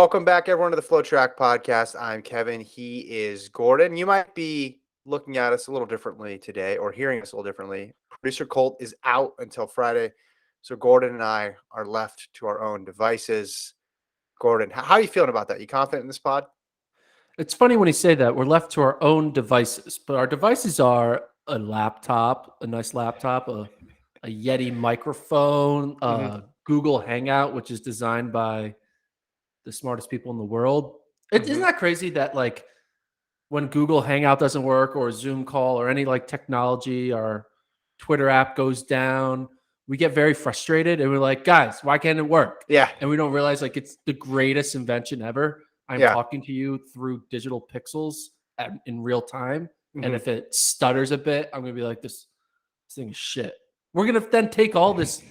Welcome back, everyone, to the FloTrack podcast. I'm Kevin. He is Gordon. You might be looking at us a little differently today or hearing us a little differently. Producer Colt is out until Friday, so Gordon and I are left to our own devices. Gordon, how are you feeling about that? You confident in this pod? It's funny when you say that. We're left to our own devices, but our devices are a laptop, a nice laptop, a Yeti microphone, Google Hangout, which is designed by the smartest people in the world. Isn't that crazy that like when Google Hangout doesn't work or Zoom call or any like technology or Twitter app goes down, we get very frustrated and we're like, guys, why can't it work? Yeah. And we don't realize like it's the greatest invention ever. I'm talking to you through digital pixels in real time. And if it stutters a bit, I'm going to be like, this thing is shit. We're going to then take all this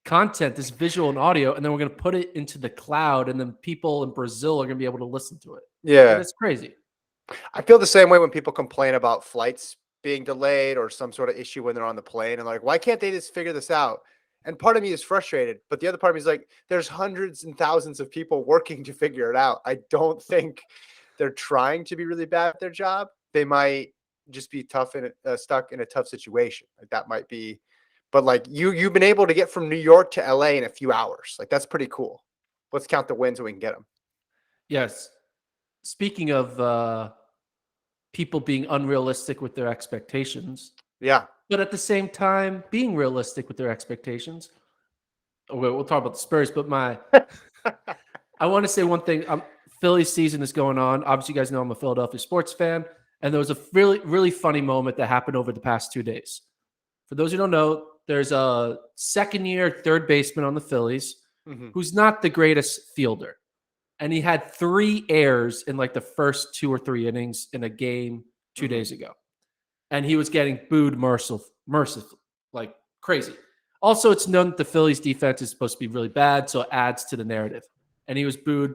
content, this visual and audio, and then we're going to put it into the cloud. And then people in Brazil are going to be able to listen to it. Yeah. It's crazy. I feel the same way when people complain about flights being delayed or some sort of issue when they're on the plane and like, why can't they just figure this out? And part of me is frustrated, but the other part of me is like, there's hundreds and thousands of people working to figure it out. I don't think they're trying to be really bad at their job. They might just be stuck in a tough situation. Like that might be, but like you've been able to get from New York to LA in a few hours. Like that's pretty cool. Let's count the wins so we can get them. Yes. Speaking of people being unrealistic with their expectations. Yeah. But at the same time, being realistic with their expectations. We'll talk about the Spurs, but I want to say one thing. Philly season is going on. Obviously, you guys know I'm a Philadelphia sports fan. And there was a really, really funny moment that happened over the past 2 days. For those who don't know, there's a second-year third baseman on the Phillies who's not the greatest fielder. And he had 3 errors in like the first 2 or 3 innings in a game 2 days ago. And he was getting booed mercifully, like crazy. Also, it's known that the Phillies defense is supposed to be really bad, so it adds to the narrative. And he was booed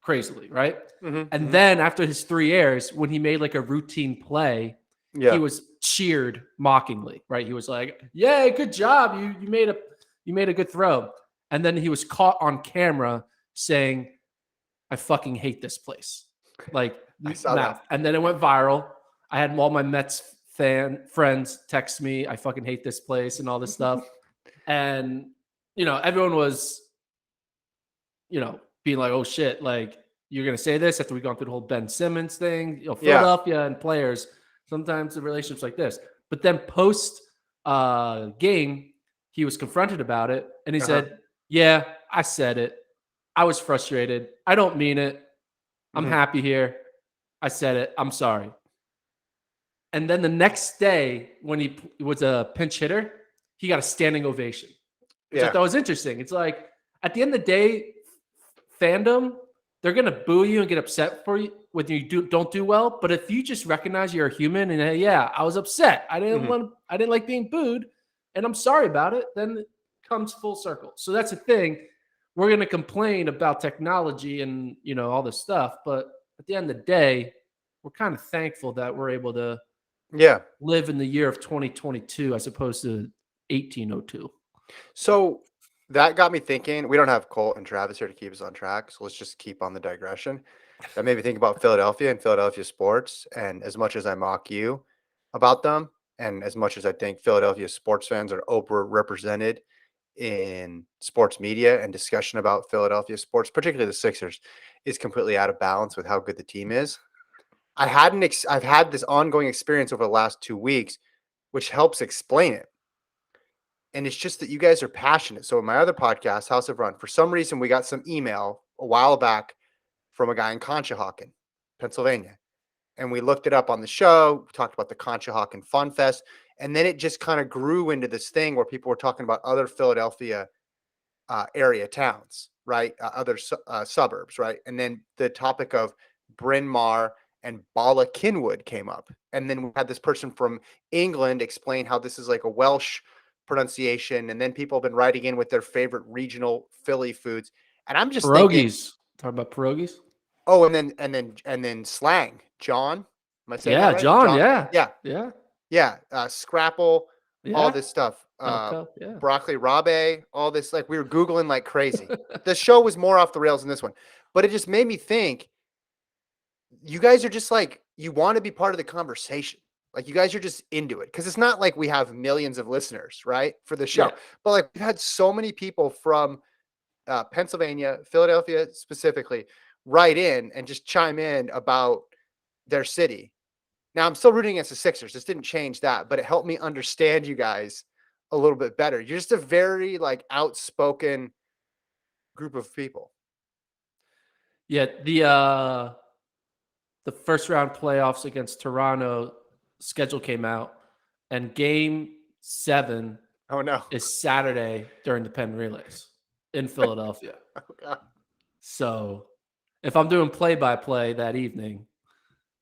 crazily, right? And then after his 3 errors, when he made like a routine play, he was cheered mockingly, right? He was like, "Yay, good job. You made a good throw." And then he was caught on camera saying, "I fucking hate this place." Like, I saw that. And then it went viral. I had all my Mets friends text me, "I fucking hate this place," and all this stuff. And, everyone was, being like, "Oh shit, like you're going to say this after we've gone through the whole Ben Simmons thing, Philadelphia and players, sometimes the relationships like this." But then post game, he was confronted about it. And he said, "Yeah, I said it. I was frustrated. I don't mean it. I'm happy here. I said it. I'm sorry." And then the next day, when he was a pinch hitter, he got a standing ovation, which I thought was interesting. It's like, at the end of the day, fandom, they're going to boo you and get upset for you when you don't do well. But if you just recognize you're a human and, hey, yeah, I was upset. I didn't like being booed, and I'm sorry about it, then it comes full circle. So that's the thing. We're going to complain about technology and, all this stuff. But at the end of the day, we're kind of thankful that we're able to live in the year of 2022 as opposed to 1802. So that got me thinking. We don't have Colt and Travis here to keep us on track, so let's just keep on the digression. That made me think about Philadelphia and Philadelphia sports. And as much as I mock you about them, and as much as I think Philadelphia sports fans are overrepresented in sports media and discussion about Philadelphia sports, particularly the Sixers, is completely out of balance with how good the team is. I've had this ongoing experience over the last 2 weeks, which helps explain it. And it's just that you guys are passionate. So in my other podcast, House of Run, for some reason, we got some email a while back from a guy in Conshohocken, Pennsylvania. And we looked it up on the show. We talked about the Conshohocken Fun Fest. And then it just kind of grew into this thing where people were talking about other Philadelphia area towns, right? Other suburbs, right? And then the topic of Bryn Mawr and Bala Kinwood came up. And then we had this person from England explain how this is like a Welsh pronunciation. And then people have been writing in with their favorite regional Philly foods. And I'm just pierogies. Talk about pierogies. Oh, and then slang. John. Am I saying that right? John. Yeah. Scrapple, all this stuff. Broccoli rabe, all this. Like we were Googling like crazy. The show was more off the rails than this one. But it just made me think, you guys are just like, you want to be part of the conversation. Like you guys are just into it. Cause it's not like we have millions of listeners, right? For the show. Yeah. But like we've had so many people from Pennsylvania, Philadelphia specifically, write in and just chime in about their city. Now I'm still rooting against the Sixers. This didn't change that, but it helped me understand you guys a little bit better. You're just a very like outspoken group of people. Yeah, the first round playoffs against Toronto schedule came out, and Game 7 Oh no. is Saturday during the Penn Relays in Philadelphia. Oh, God. So if I'm doing play-by-play that evening,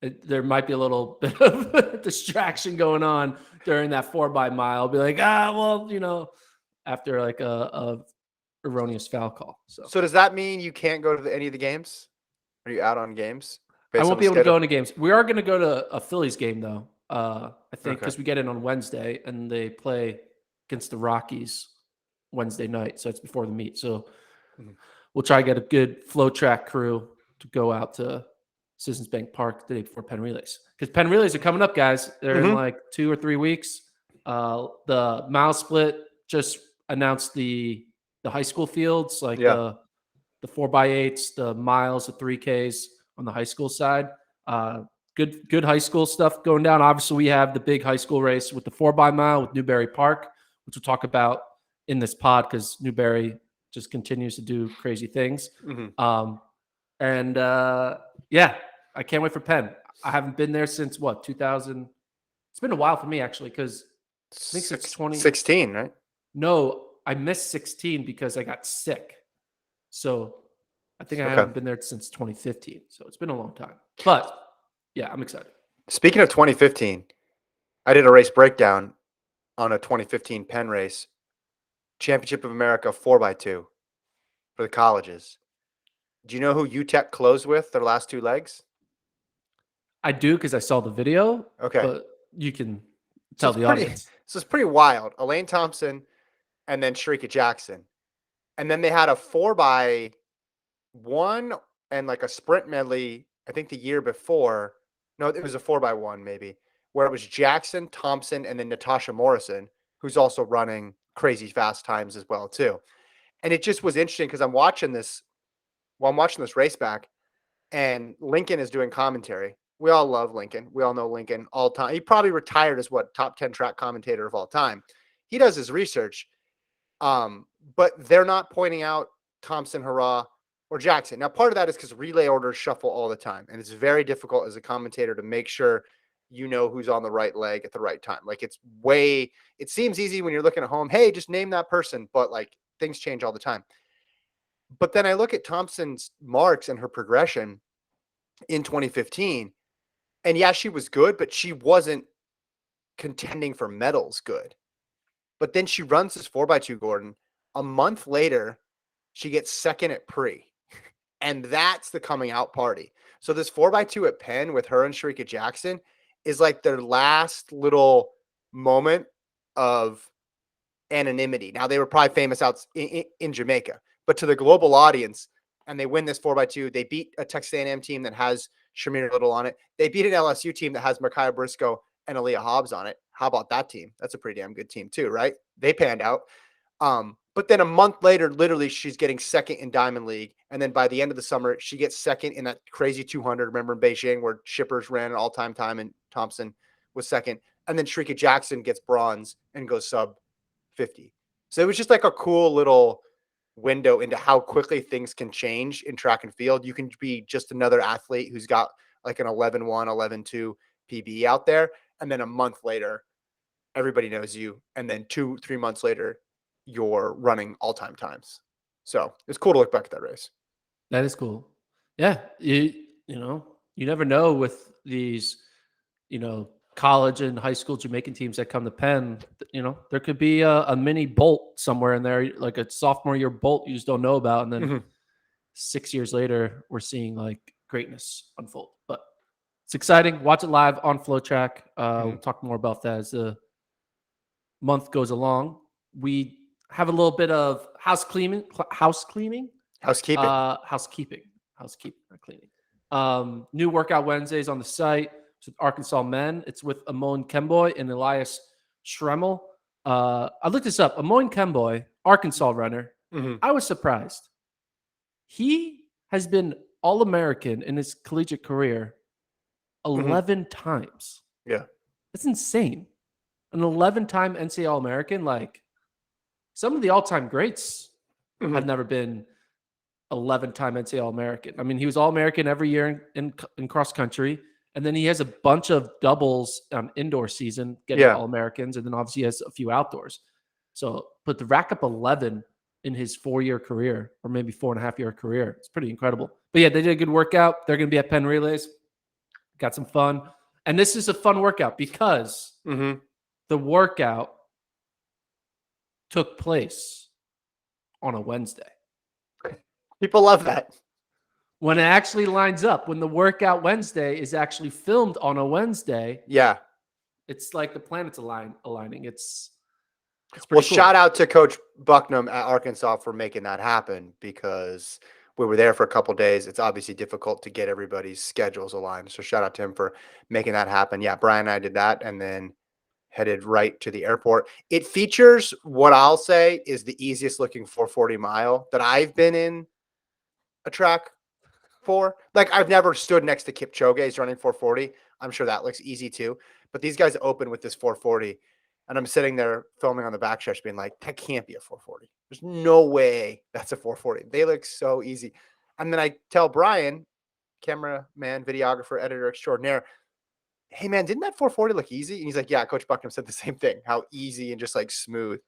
there might be a little bit of distraction going on during that 4x mile. I'll be like, after like a erroneous foul call. So does that mean you can't go to any of the games? Are you out on games? I based on won't the be able to schedule? go into games. We are going to go to a Phillies game though. I think Okay. because we get in on Wednesday and they play against the Rockies Wednesday night, so it's before the meet. So Mhm. we'll try to get a good FloTrack crew to go out to Citizens Bank Park the day before Penn Relays, because Penn Relays are coming up, guys. They're in Mhm. like 2 or 3 weeks. The mile split just announced the high school fields, like Yeah. the 4x8s, the miles, the 3Ks on the high school side. Good high school stuff going down. Obviously, we have the big high school race with the 4x mile with Newberry Park, which we'll talk about in this pod because Newberry just continues to do crazy things. Mhm. Yeah, I can't wait for Penn. I haven't been there since 2000. It's been a while for me actually, because I think since 16, right? no, I missed 16 because I got sick. So I think I Okay. haven't been there since 2015. So it's been a long time. But yeah, I'm excited. Speaking of 2015, I did a race breakdown on a 2015 Penn race, Championship of America 4x2 for the colleges. Do you know who UTEP closed with their last 2 legs? I do because I saw the video, Okay. but you can So tell it's the pretty audience. so it's pretty wild. Elaine Thompson and then Sharika Jackson. And then they had a 4x1 and like a sprint medley, I think the year before. No, it was a 4x1 maybe, where it was Jackson, Thompson, and then Natasha Morrison, who's also running crazy fast times as well too. And it just was interesting because I'm watching this race back, and Lincoln is doing commentary. We all love Lincoln. We all know Lincoln all time. He probably retired as top 10 track commentator of all time. He does his research. But they're not pointing out Thompson, Hurrah, or Jackson. Now, part of that is because relay orders shuffle all the time, and it's very difficult as a commentator to make sure you know who's on the right leg at the right time. Like it seems easy when you're looking at home, hey, just name that person, but like things change all the time. But then I look at Thompson's marks and her progression in 2015, and yeah, she was good, but she wasn't contending for medals good. But then she runs this 4x2, Gordon. A month later, she gets second at pre. And that's the coming out party. So this 4x2 at Penn with her and Sharika Jackson is like their last little moment of anonymity. Now, they were probably famous out in Jamaica, but to the global audience, and they win this 4x2. They beat a Texas A&M team that has Shamir Little on it. They beat an LSU team that has Micaiah Briscoe and Aaliyah Hobbs on it. How about that team? That's a pretty damn good team too, right? They panned out. But then a month later, literally, she's getting second in Diamond League. And then by the end of the summer, she gets second in that crazy 200. Remember in Beijing where Shippers ran an all-time time and Thompson was second. And then Sharika Jackson gets bronze and goes sub 50. So it was just like a cool little window into how quickly things can change in track and field. You can be just another athlete who's got like an 11-1, 11-2 PB out there. And then a month later, everybody knows you. And then 2-3 months later, you're running all-time times. So it's cool to look back at that race. That is cool. Yeah. You never know with these, college and high school Jamaican teams that come to Penn. There could be a mini Bolt somewhere in there, like a sophomore year Bolt you just don't know about. And then 6 years later, we're seeing like greatness unfold. But it's exciting. Watch it live on FloTrack. We'll talk more about that as the month goes along. We have a little bit of housekeeping. housekeeping, not cleaning. New workout Wednesdays on the site. It's with Arkansas men. It's with Amon Kemboy and Elias Schremmel. I looked this up. Amon Kemboy, Arkansas runner. Mm-hmm. I was surprised. He has been All-American in his collegiate career 11 times. Yeah. That's insane. An 11-time NCAA All-American, like some of the all-time greats have never been 11-time NCAA All-American. I mean, he was All-American every year in cross country, and then he has a bunch of doubles on indoor season getting All-Americans, and then obviously he has a few outdoors. So, but to rack up 11 in his 4-year career, or maybe 4.5-year career, it's pretty incredible. But yeah, they did a good workout. They're going to be at Penn Relays. Got some fun. And this is a fun workout because the workout took place on a Wednesday. People love that. When it actually lines up, when the workout Wednesday is actually filmed on a Wednesday, it's like the planets aligning. It's well, cool. Shout out to Coach Bucknam at Arkansas for making that happen, because we were there for a couple of days. It's obviously difficult to get everybody's schedules aligned. So shout out to him for making that happen. Yeah, Brian and I did that and then headed right to the airport. It features what I'll say is the easiest looking 440 mile that I've been in a track for. Like, I've never stood next to Kipchoge. He's running 440. I'm sure that looks easy too. But these guys open with this 440. And I'm sitting there filming on the back stretch being like, that can't be a 440. There's no way that's a 440. They look so easy. And then I tell Brian, cameraman, videographer, editor extraordinaire, hey, man, didn't that 440 look easy? And he's like, yeah, Coach Bucknam said the same thing, how easy and just like smooth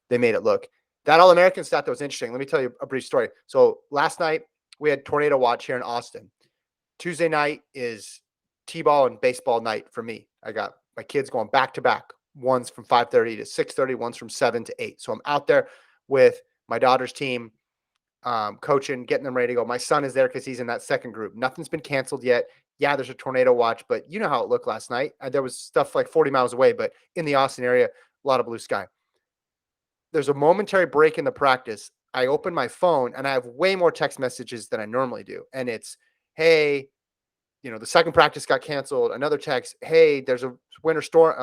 they made it look. That All-American stat that was interesting. Let me tell you a brief story. So last night we had tornado watch here in Austin. Tuesday night is T-ball and baseball night for me. I got my kids going back to back. One's from 5:30 to 6:30. One's from 7 to 8. So I'm out there with my daughter's team, coaching, getting them ready to go. My son is there because he's in that second group. Nothing's been canceled yet. Yeah, there's a tornado watch, but you know how it looked last night. There was stuff like 40 miles away, but in the Austin area, a lot of blue sky. There's a momentary break in the practice. I open my phone and I have way more text messages than I normally do. And it's, hey, the second practice got canceled. Another text, hey, there's a winter storm,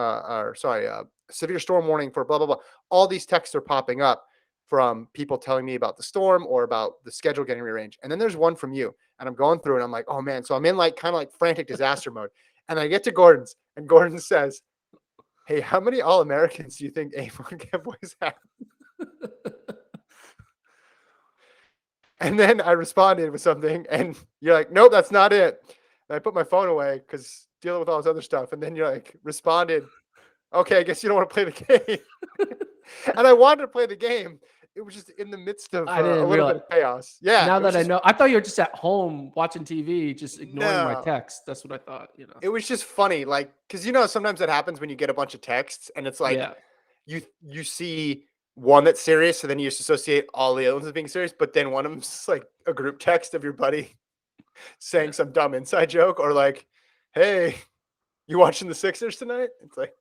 severe storm warning for blah, blah, blah. All these texts are popping up from people telling me about the storm or about the schedule getting rearranged. And then there's one from you. And I'm going through and I'm like, oh man. So I'm in like kind of like frantic disaster mode. And I get to Gordon's and Gordon says, hey, how many All-Americans do you think Amon Kemboy's have? And then I responded with something and you're like, nope, that's not it. And I put my phone away because dealing with all this other stuff. And then you're like, responded, okay, I guess you don't want to play the game. And I wanted to play the game. It was just in the midst of a little bit of chaos. Yeah. Now that I know, I thought you were just at home watching TV, just ignoring my text. That's what I thought, It was just funny. Like, because, sometimes that happens when you get a bunch of texts and it's like, you see one that's serious. So then you just associate all the other ones as being serious. But then one of them's just like a group text of your buddy saying some dumb inside joke or like, hey, you watching the Sixers tonight? It's like,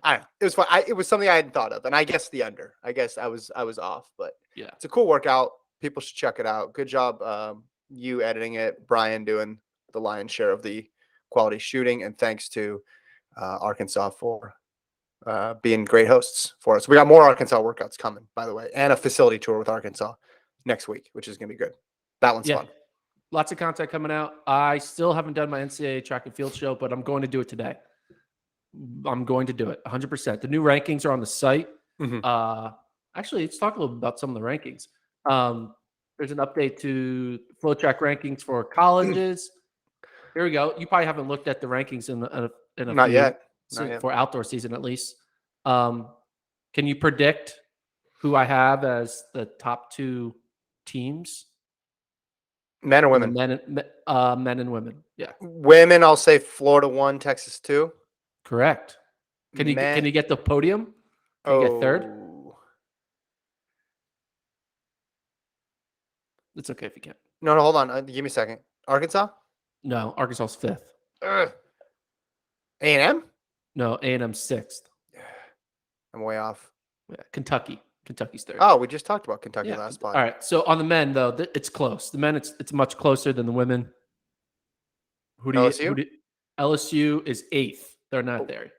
I don't know. It was fun. It was something I hadn't thought of. And I guess the under. I guess I was off. But yeah, it's a cool workout. People should check it out. Good job, you editing it, Brian doing the lion's share of the quality shooting. And thanks to Arkansas for being great hosts for us. We got more Arkansas workouts coming, by the way, and a facility tour with Arkansas next week, which is going to be good. That one's fun. Lots of content coming out. I still haven't done my NCAA track and field show, but I'm going to do it today. I'm going to do it 100%. The new rankings are on the site. Actually, let's talk a little bit about some of the rankings. There's an update to FloTrack rankings for colleges. Here we go. You probably haven't looked at the rankings in a Not few, yet. For outdoor season at least. Can you predict who I have as the top 2 teams? Men or women? Men and women. Yeah. Women, I'll say Florida 1, Texas 2. Correct. Can you get the podium? Can you get third? It's okay if you can't. No, hold on. Give me a second. Arkansas? No, Arkansas is 5th. A&M? No, A&M 6th. I'm way off. Yeah, Kentucky. Kentucky's third. Oh, we just talked about Kentucky last spot. All right. So on the men, though, it's close. The men, it's much closer than the women. LSU? LSU is 8th. They're not there.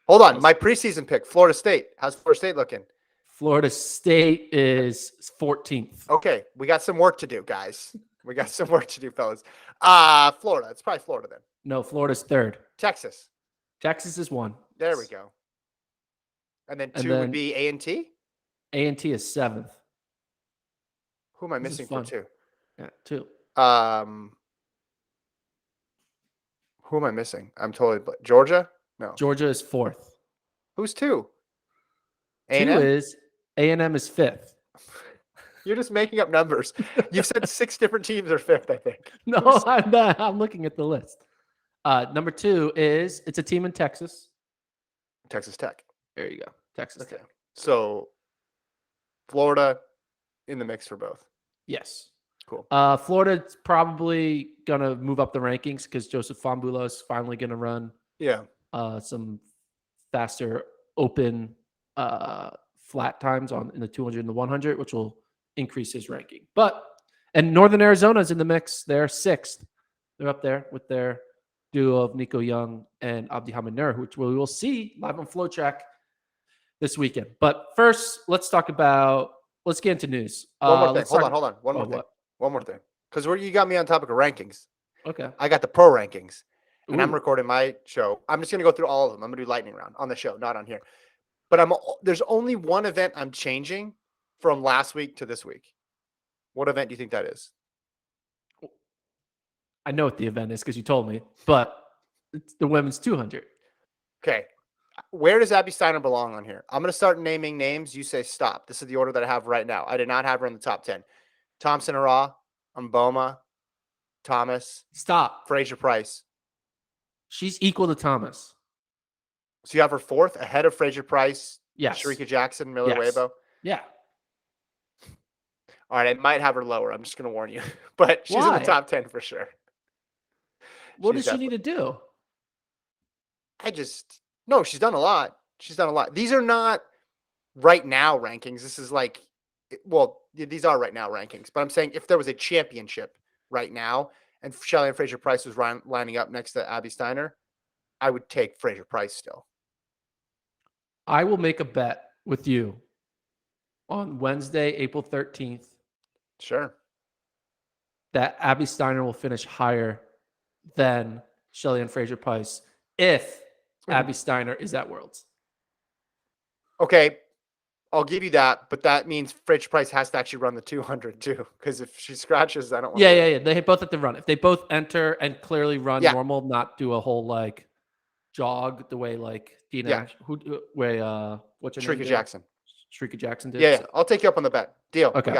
Hold on. My preseason pick, Florida State. How's Florida State looking? Florida State is 14th. Okay. We got some work to do, guys. We got some work to do, fellas. Florida. It's probably Florida then. No, Florida's 3rd. Texas. Texas is 1. There we go. And then 2 would be A&T? A&T is 7th. Who am I missing for 2? Yeah, 2. Who am I missing? I'm totally Georgia? No. Georgia is 4th. Who's 2? 2 is A&M is 5th. You're just making up numbers. You've said 6 different teams are 5th, I think. No, I'm not. I'm looking at the list. Number 2 is it's a team in Texas. Texas Tech. There you go. Texas Tech. So Florida in the mix for both. Yes. Cool. Florida's probably going to move up the rankings because Joseph Fambulo is finally going to run some faster open flat times in the 200 and the 100, which will increase his ranking. And Northern Arizona is in the mix. They're 6th. They're up there with their duo of Nico Young and Abdi Hamid Nur, which we will see live on FloTrack this weekend. But first, let's get into news. One more thing. Hold on. One more thing. Because you got me on topic of rankings. Okay. I got the pro rankings. And I'm recording my show. I'm just going to go through all of them. I'm going to do lightning round on the show, not on here. But there's only one event I'm changing from last week to this week. What event do you think that is? I know what the event is because you told me, but it's the women's 200. Okay. Where does Abby Steiner belong on here? I'm going to start naming names. You say stop. This is the order that I have right now. I did not have her in the top 10. Thompson Ara, Mboma, Thomas. Stop. Fraser Price. She's equal to Thomas. So you have her 4th ahead of Fraser Price. Yes. Sharika Jackson, Miller Weibo. Yeah. All right. I might have her lower. I'm just going to warn you. But she's in the top 10 for sure. What does she need to do? No, she's done a lot. These are not right now rankings. This is these are right now rankings. But I'm saying if there was a championship right now and Shelly and Fraser Price was lining up next to Abby Steiner, I would take Fraser Price still. I will make a bet with you on Wednesday, April 13th. Sure. That Abby Steiner will finish higher than Shelly and Fraser Price if Abby Steiner is at Worlds. Okay, I'll give you that, but that means Fraser Price has to actually run the 200 too, because if she scratches, I don't want Yeah. They both have to run. If they both enter and clearly run normal, not do a whole jog the way Dina, what's her name? Sharika Jackson. Sharika Jackson did. Yeah, I'll take you up on the bet. Deal. Okay. We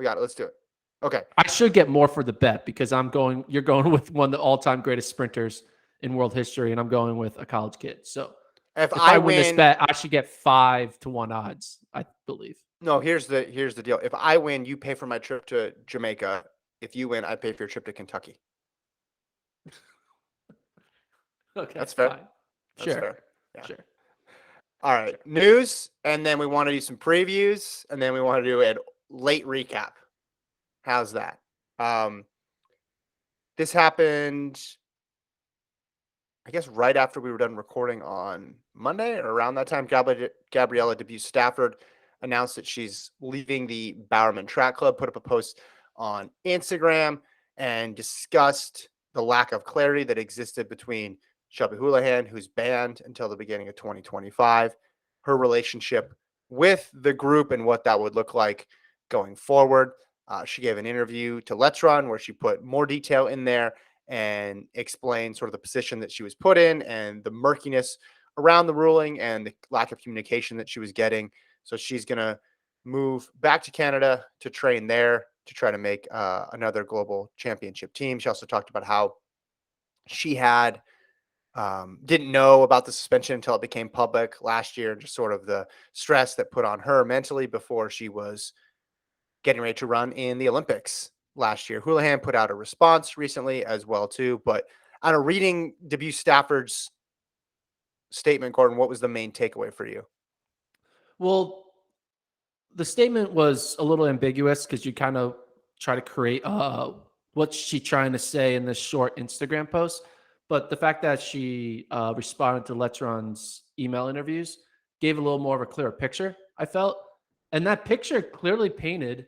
got it. Let's do it. Okay. I should get more for the bet because you're going with one of the all-time greatest sprinters in world history, and I'm going with a college kid. So if I win this bet, I should get 5-1 odds, I believe. No, here's the deal. If I win, you pay for my trip to Jamaica. If you win, I pay for your trip to Kentucky. Okay. That's fair. Fine. That's fair. Yeah. Sure. All right. News, and then we want to do some previews, and then we want to do a late recap. How's that? This happened, I guess, right after we were done recording on Monday or around that time. Gabriela DeBues-Stafford announced that she's leaving the Bowerman Track Club, put up a post on Instagram and discussed the lack of clarity that existed between Shelby Houlihan, who's banned until the beginning of 2025, her relationship with the group and what that would look like going forward. She gave an interview to Let's Run where she put more detail in there and explained sort of the position that she was put in and the murkiness around the ruling and the lack of communication that she was getting. So she's going to move back to Canada to train there to try to make another global championship team. She also talked about how she didn't know about the suspension until it became public last year, and just sort of the stress that put on her mentally before she was getting ready to run in the Olympics last year. Houlihan put out a response recently as well too, but on reading DeBues-Stafford's statement, Gordon, what was the main takeaway for you? Well, the statement was a little ambiguous because you kind of try to create what's she trying to say in this short Instagram post. But the fact that she responded to Letron's email interviews gave a little more of a clearer picture, I felt. And that picture clearly painted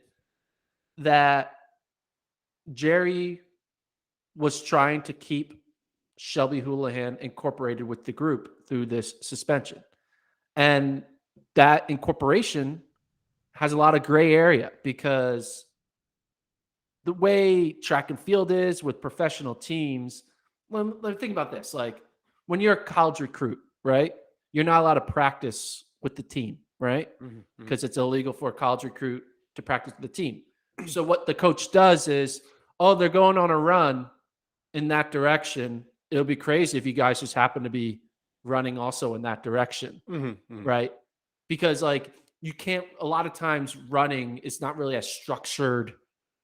that Jerry was trying to keep Shelby Houlihan incorporated with the group through this suspension. And that incorporation has a lot of gray area because the way track and field is with professional teams, think about this. Like when you're a college recruit, right? You're not allowed to practice with the team, right? Because it's illegal for a college recruit to practice with the team. So what the coach does is, oh, they're going on a run in that direction. It'll be crazy if you guys just happen to be running also in that direction, right? Because like you can't, a lot of times running is not really as structured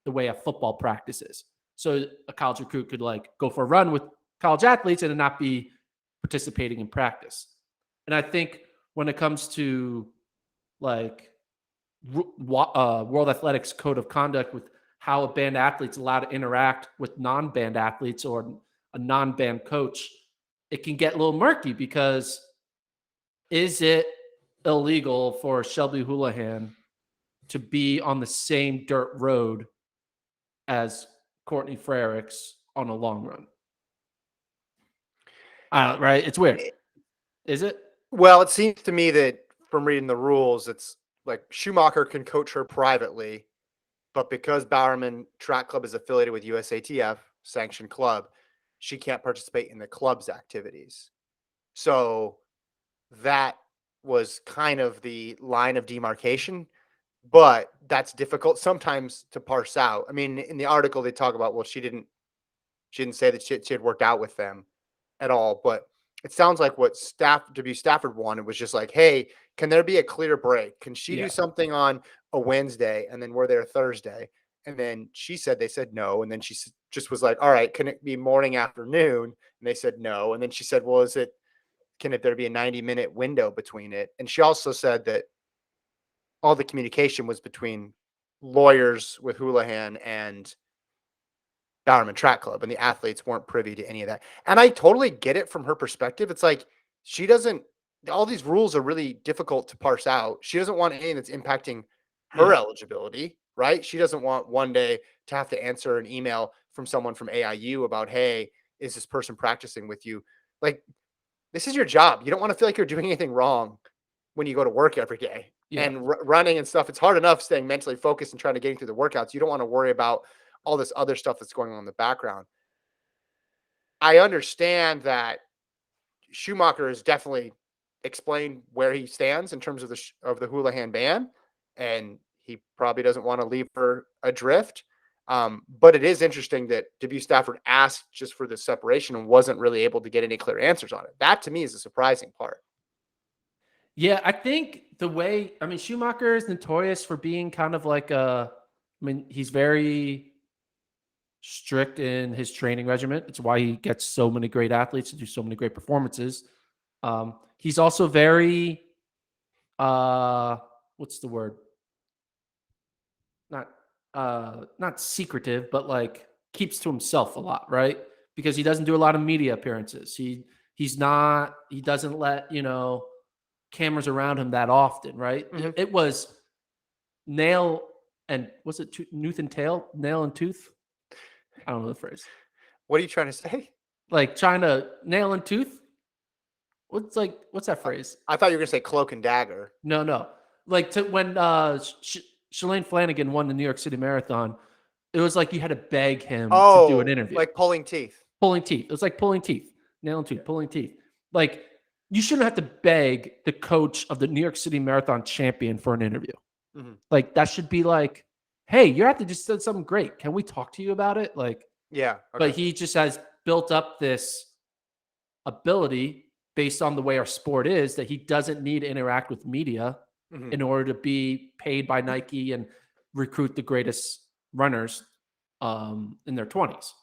the way a football practice is. So a college recruit could like go for a run with college athletes and not be participating in practice. And I think when it comes to like World Athletics Code of Conduct with how a band athlete's allowed to interact with non-band athletes or a non-band coach, it can get a little murky because is it illegal for Shelby Houlihan to be on the same dirt road as Courtney Frericks on a long run? Right? It's weird. Is it? Well, it seems to me that from reading the rules, it's like Schumacher can coach her privately, but because Bowerman Track Club is affiliated with USATF, sanctioned club, she can't participate in the club's activities. So that was kind of the line of demarcation, but that's difficult sometimes to parse out. I mean, in the article they talk about, well, she didn't say that she had worked out with them at all, but it sounds like what DeBues-Stafford wanted was just like, hey, can there be a clear break? Can she do something on a Wednesday and then we're there Thursday? And then she said, they said no. And then she just was like, all right, can it be morning, afternoon? And they said no. And then she said, well, can there be a 90-minute window between it? And she also said that all the communication was between lawyers with Houlihan and Bowerman Track Club, and the athletes weren't privy to any of that. And I totally get it from her perspective. It's like she doesn't, all these rules are really difficult to parse out. She doesn't want anything that's impacting her eligibility, right? She doesn't want one day to have to answer an email from someone from AIU about, hey, is this person practicing with you? Like, this is your job. You don't want to feel like you're doing anything wrong when you go to work every day. And running and stuff. It's hard enough staying mentally focused and trying to get through the workouts. You don't want to worry about all this other stuff that's going on in the background. I understand that Schumacher has definitely explained where he stands in terms of the Houlihan ban, and he probably doesn't want to leave her adrift. But it is interesting that DeBues-Stafford asked just for the separation and wasn't really able to get any clear answers on it. That to me is the surprising part. Yeah, I think Schumacher is notorious for being kind of like he's very strict in his training regimen. It's why he gets so many great athletes to do so many great performances. He's also very, what's the word? Not secretive, but like keeps to himself a lot, right? Because he doesn't do a lot of media appearances. He doesn't let, cameras around him that often, right? It was nail and tooth and tail, nail and tooth? I don't know the phrase. What are you trying to say? Like trying to nail and tooth? What's that phrase? I thought you were going to say cloak and dagger. No. Like when Shalane Flanagan won the New York City Marathon, it was like you had to beg him to do an interview. Like pulling teeth. Pulling teeth. It was like pulling teeth. Nail and tooth, pulling teeth. Like you shouldn't have to beg the coach of the New York City Marathon champion for an interview. Like that should be like, hey, you have to just said something great. Can we talk to you about it? Like, yeah. Okay. But he just has built up this ability based on the way our sport is that he doesn't need to interact with media in order to be paid by Nike and recruit the greatest runners in their 20s.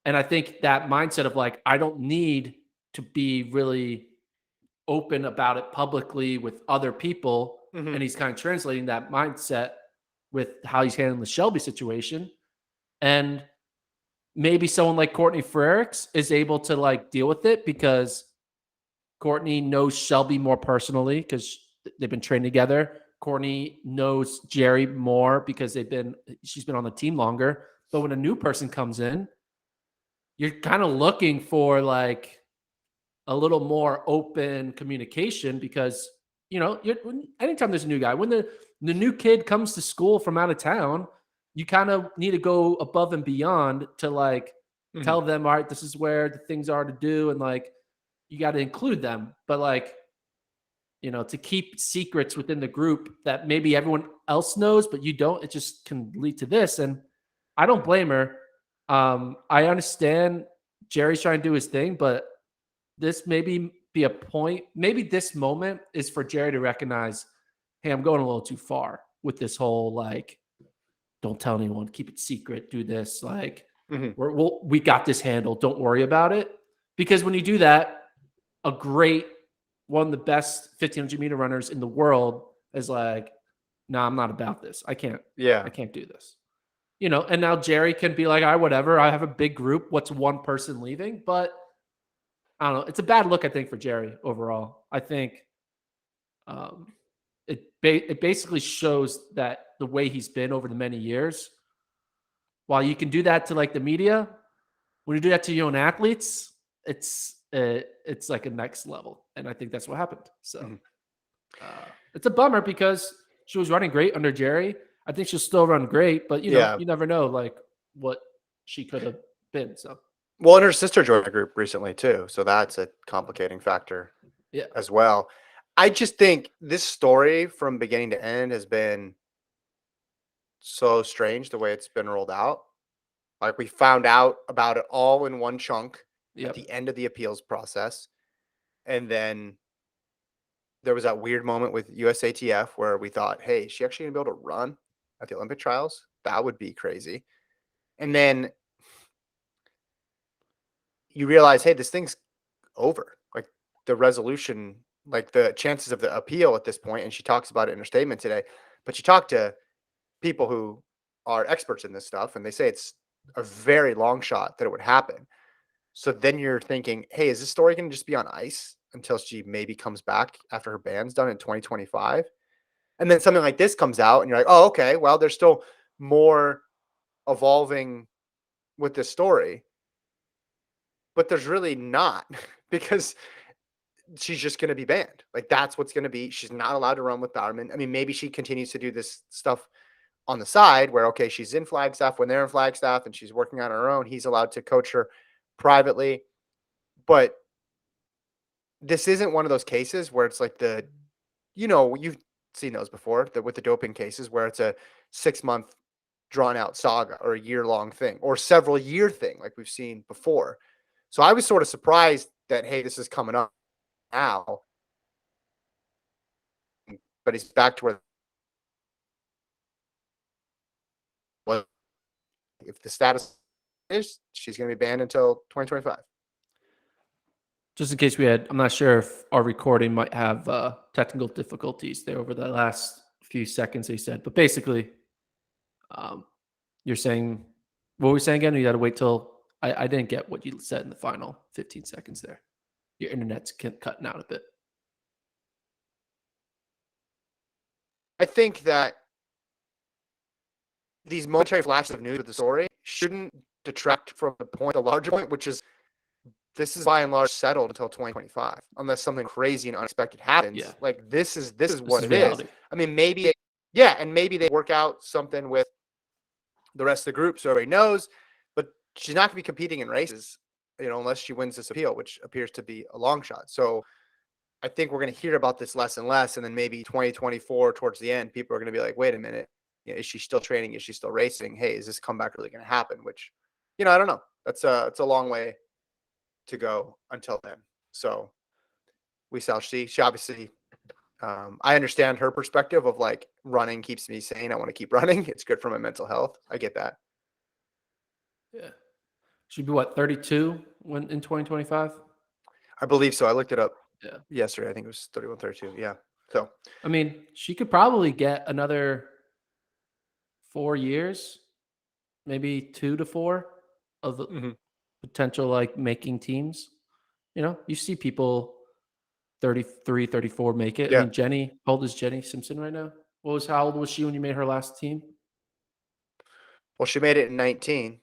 And I think that mindset of like, I don't need to be really open about it publicly with other people And he's kind of translating that mindset with how he's handling the Shelby situation. And maybe someone like Courtney Frericks is able to like deal with it because Courtney knows Shelby more personally because they've been training together. Courtney knows Jerry more because she's been on the team longer. But when a new person comes in, you're kind of looking for like a little more open communication because, anytime there's a new guy, when the new kid comes to school from out of town, you kind of need to go above and beyond to like tell them, all right, this is where the things are to do. And like, you got to include them, but like, to keep secrets within the group that maybe everyone else knows, but you don't, it just can lead to this. And I don't blame her. I understand Jerry's trying to do his thing, but this maybe be a point. Maybe this moment is for Jerry to recognize, hey, I'm going a little too far with this whole, like, don't tell anyone, keep it secret, do this. Like, we got this handled. Don't worry about it. Because when you do that, one of the best 1500 meter runners in the world is like, no, I'm not about this. I can't do this. And now Jerry can be like, whatever. I have a big group. What's one person leaving? But I don't know. It's a bad look, I think, for Jerry overall. I think it basically shows that the way he's been over the many years, while you can do that to like the media, when you do that to your own athletes, it's like a next level. And I think that's what happened. So it's a bummer because she was running great under Jerry. I think she'll still run great, but you never know like what she could have been. So. Well, and her sister joined the group recently too, so that's a complicating factor as well. I just think this story from beginning to end has been so strange the way it's been rolled out. Like we found out about it all in one chunk at the end of the appeals process. And then there was that weird moment with USATF where we thought, hey, is she actually going to be able to run at the Olympic trials? That would be crazy. And then you realize, hey, this thing's over. Like the resolution, like the chances of the appeal at this point, and she talks about it in her statement today, but she talked to people who are experts in this stuff, and they say it's a very long shot that it would happen. So then you're thinking, hey, is this story going to just be on ice until she maybe comes back after her ban's done in 2025? And then something like this comes out, and you're like, oh, okay, well, there's still more evolving with this story. But there's really not because she's just going to be banned. Like that's what's going to be. She's not allowed to run with Bowerman. I mean, maybe she continues to do this stuff on the side where, okay, she's in Flagstaff when they're in Flagstaff and she's working on her own. He's allowed to coach her privately. But this isn't one of those cases where it's like you've seen those before with the doping cases where it's a 6-month drawn out saga or a year-long thing or several year thing like we've seen before. So I was sort of surprised that, hey, this is coming up now, but he's back to where if the status is she's going to be banned until 2025. Just in case I'm not sure if our recording might have technical difficulties there over the last few seconds, he said. But basically, you're saying, what were we saying again? You got to wait till, I didn't get what you said in the final 15 seconds there. Your internet's cutting out a bit. I think that these momentary flashes of news with the story shouldn't detract from the larger point, which is this is by and large settled until 2025, unless something crazy and unexpected happens. Yeah. Like this is what it reality. is. I mean, maybe they work out something with the rest of the group so everybody knows, but she's not going to be competing in races, unless she wins this appeal, which appears to be a long shot. So I think we're going to hear about this less and less, and then maybe 2024 towards the end, people are going to be like, wait a minute, is she still training? Is she still racing? Hey, is this comeback really going to happen? Which, I don't know. It's a long way to go until then. So we shall see. She obviously, I understand her perspective of like running keeps me sane. I want to keep running. It's good for my mental health. I get that. Yeah. She'd be what, 32 when in 2025? I believe so. I looked it up yesterday. I think it was 31, 32. Yeah. So, I mean, she could probably get another 4 years, maybe 2 to 4 of the mhm. potential like making teams. You see people 33, 34 make it. I Yeah. mean, Jenny, how old is Jenny Simpson right now? How old was she when you made her last team? Well, she made it in 19.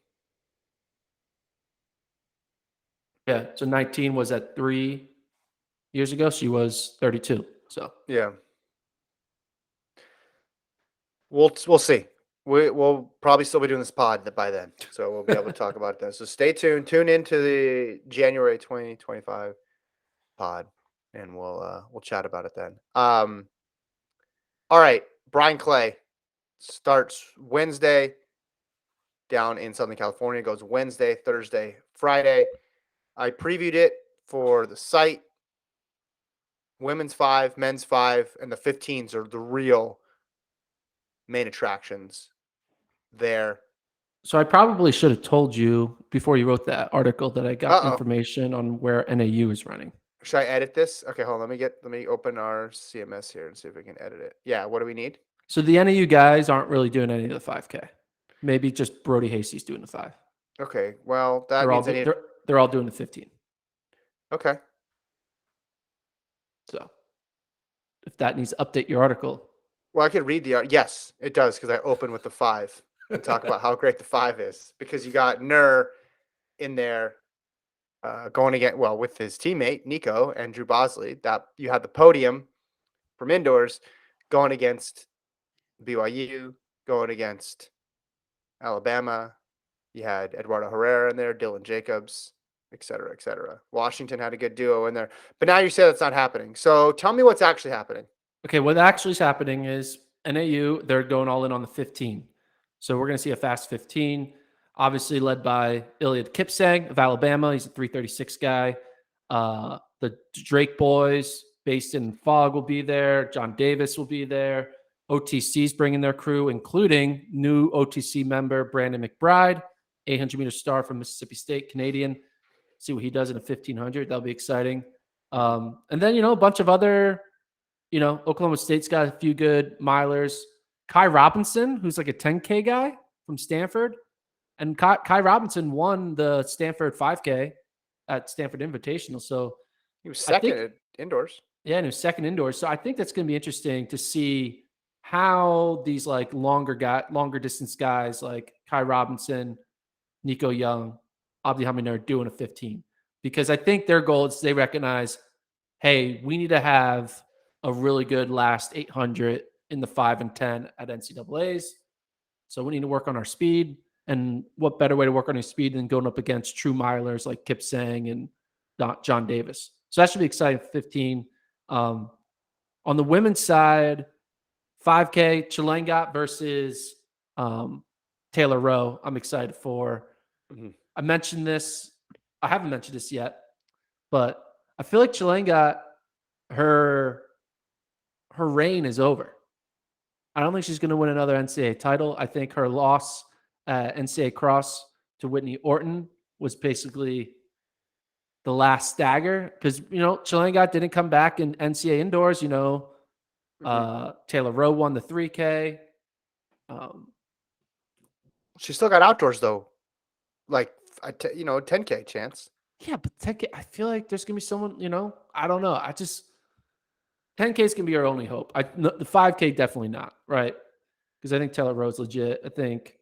Yeah, so 19 was at 3 years ago. She was 32. So Yeah. We'll see. We'll probably still be doing this pod by then, so we'll be able to talk about it then. So stay tuned. Tune into the January 2025 pod, and we'll chat about it then. All right, Brian Clay starts Wednesday down in Southern California. Goes Wednesday, Thursday, Friday. I previewed it for the site. Women's 5, men's 5, and the 15s are the real main attractions there. So I probably should have told you before you wrote that article that I got Uh-oh. information on where NAU is running. Should I edit this? Okay, hold on. Let me open our CMS here and see if we can edit it. Yeah, what do we need? So the NAU guys aren't really doing any of the 5K. Maybe just Brody Hasty's doing the 5. Okay, well, that They're all means I need. they're all doing the 15. Okay. So if that needs to update your article. Well, I could read the yes, it does because I open with the 5 and talk about how great the 5 is because you got Nur in there going again. Well, with his teammate Nico and Drew Bosley, that you had the podium from indoors going against BYU, going against Alabama. You had Eduardo Herrera in there, Dylan Jacobs, et cetera, et cetera. Washington had a good duo in there. But now you say that's not happening. So tell me what's actually happening. Okay, what actually is happening is NAU, they're going all in on the 15. So we're going to see a fast 15, obviously led by Iliad Kipsang of Alabama. He's a 336 guy. The Drake boys based in Fog will be there. John Davis will be there. OTC's bringing their crew, including new OTC member Brandon McBride, 800-meter star from Mississippi State, Canadian. See what he does in a 1500. That'll be exciting. And then, a bunch of other, Oklahoma State's got a few good milers. Kai Robinson, who's like a 10K guy from Stanford. And Kai Robinson won the Stanford 5K at Stanford Invitational. So he was second at indoors. Yeah, and he was second indoors. So I think that's going to be interesting to see how these like longer distance guys like Kai Robinson, Nico Young, Abdi Hamid are doing a 15. Because I think their goal is they recognize, hey, we need to have a really good last 800 in the 5 and 10 at NCAAs. So we need to work on our speed. And what better way to work on your speed than going up against true milers like Kip Sang and John Davis. So that should be exciting for 15. On the women's side, 5K, Chilengat versus Taylor Rowe. I'm excited for. Mm-hmm. I mentioned this. I haven't mentioned this yet, but I feel like Chilengat, her reign is over. I don't think she's going to win another NCAA title. I think her loss at NCAA Cross to Whitney Orton was basically the last stagger because, Chilengat didn't come back in NCAA indoors. Taylor Rowe won the 3K. She still got outdoors, though. Like, 10K chance. Yeah, but 10K, I feel like there's going to be someone, I don't know. 10K is going to be our only hope. The 5K, definitely not, right? Because I think Taylor Rowe's legit. I think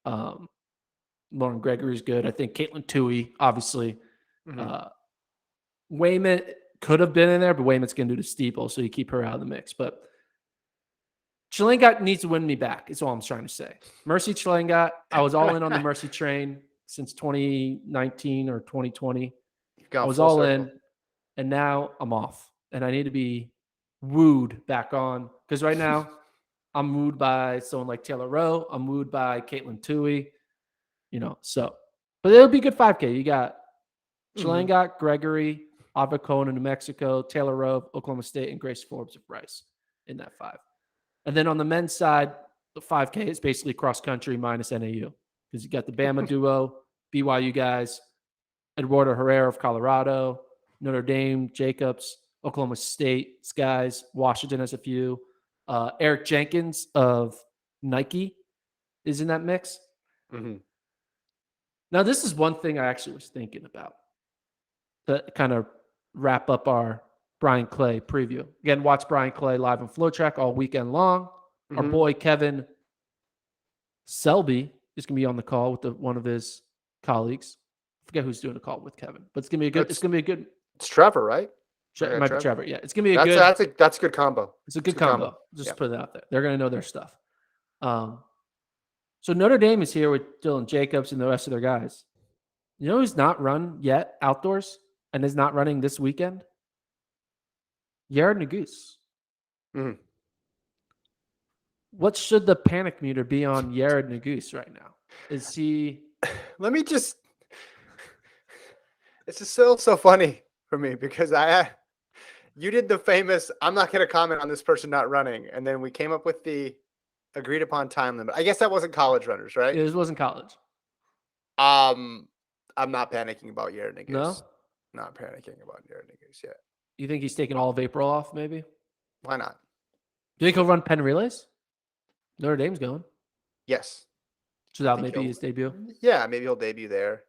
Lauren Gregory's good. I think Caitlin Toohey, obviously. Mm-hmm. Wayman could have been in there, but Wayman's going to do the steeple, so you keep her out of the mix. But Chilengat needs to win me back, is all I'm trying to say. Mercy Chilengat, I was all in on the Mercy train since 2019 or 2020. I was all in, and now I'm off. And I need to be wooed back on. Because right now, I'm wooed by someone like Taylor Rowe. I'm wooed by Caitlin Toohey. But it'll be a good 5K. You got Chilengat, Gregory, Avacon in New Mexico, Taylor Rowe, Oklahoma State, and Grace Forbes of Rice in that 5. And then on the men's side, the 5K is basically cross country minus NAU because you got the Bama duo, BYU guys, Eduardo Herrera of Colorado, Notre Dame, Jacobs, Oklahoma State's guys. Washington has a few. Eric Jenkins of Nike is in that mix. Mm-hmm. Now, this is one thing I actually was thinking about to kind of wrap up our Brian Clay preview. Again, watch Brian Clay live on FloTrack all weekend long. Mm-hmm. Our boy Kevin Selby is going to be on the call with one of his colleagues. I forget who's doing the call with Kevin, but it's going to be a good. It's going to be a good. It's Trevor, right? It might be Trevor. Yeah, it's going to be That's a good combo. It's a good combo. Just put it out there. They're going to know their stuff. So Notre Dame is here with Dylan Jacobs and the rest of their guys. You know who's not run yet outdoors and is not running this weekend? Jared Naguse. Mm-hmm. What should the panic meter be on Jared Naguse right now? Is he? Let me just. It's just so funny for me because you did the famous. I'm not going to comment on this person not running, and then we came up with the agreed upon time limit. I guess that wasn't college runners, right? It wasn't college. I'm not panicking about Jared Naguse. No, not panicking about Jared Naguse yet. You think he's taking all of April off? Maybe. Why not? Do you think he'll run Penn Relays? Notre Dame's going. Yes. So that may be his debut. Yeah, maybe he'll debut there.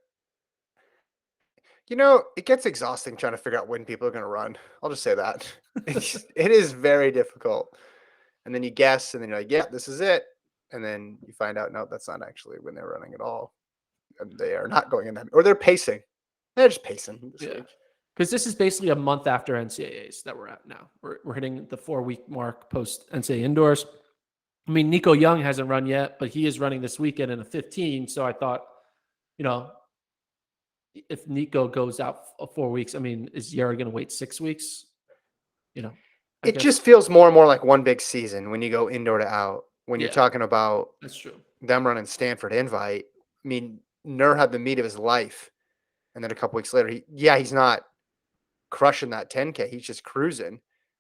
You know, it gets exhausting trying to figure out when people are going to run. I'll just say that. It is very difficult. And then you guess, and then you're like, yeah, this is it. And then you find out, no, that's not actually when they're running at all. And they are not going in that, or they're pacing. They're just pacing. Yeah. Because this is basically a month after NCAAs that we're at now. We're hitting the 4-week mark post NCAA indoors. I mean, Nico Young hasn't run yet, but he is running this weekend in a 15. So I thought, if Nico goes out 4 weeks, I mean, is Jared going to wait 6 weeks? It just feels more and more like one big season when you go indoor to out. When you're talking about that's true. Them running Stanford Invite. I mean, Nur had the meet of his life. And then a couple weeks later, he's not crushing that 10K. He's just cruising,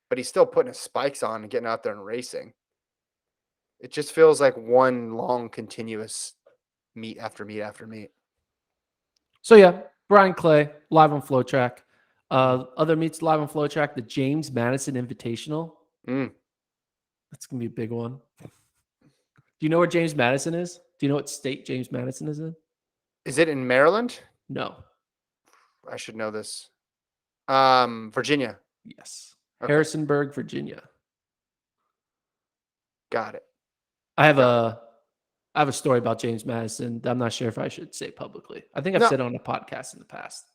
but he's still putting his spikes on and getting out there and racing. It just feels like one long, continuous meet after meet after meet. So, yeah, Brian Clay, live on FloTrack. Other meets live on FloTrack, the James Madison Invitational. That's going to be a big one. Do you know where James Madison is? Do you know what state James Madison is in? Is it in Maryland? No. I should know this. Virginia. Yes. Okay. Harrisonburg, Virginia. Got it. I have a story about James Madison that I'm not sure if I should say publicly. I think I've said it on a podcast in the past.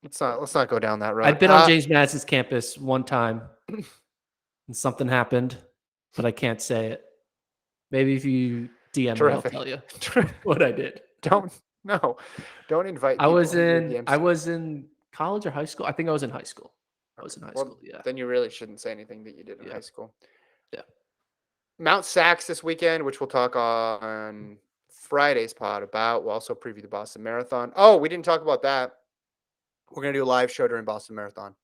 Let's not go down that road. I've been on James Madison's campus one time and something happened, but I can't say it. Maybe if you DM me, I'll tell you what I did. Don't invite. I was in college or high school. I think I was in high school. Yeah. Then you really shouldn't say anything that you did in high school. Yeah. Mount Sax this weekend, which we'll talk on Friday's pod about. We'll also preview the Boston Marathon. Oh, we didn't talk about that. We're going to do a live show during Boston Marathon.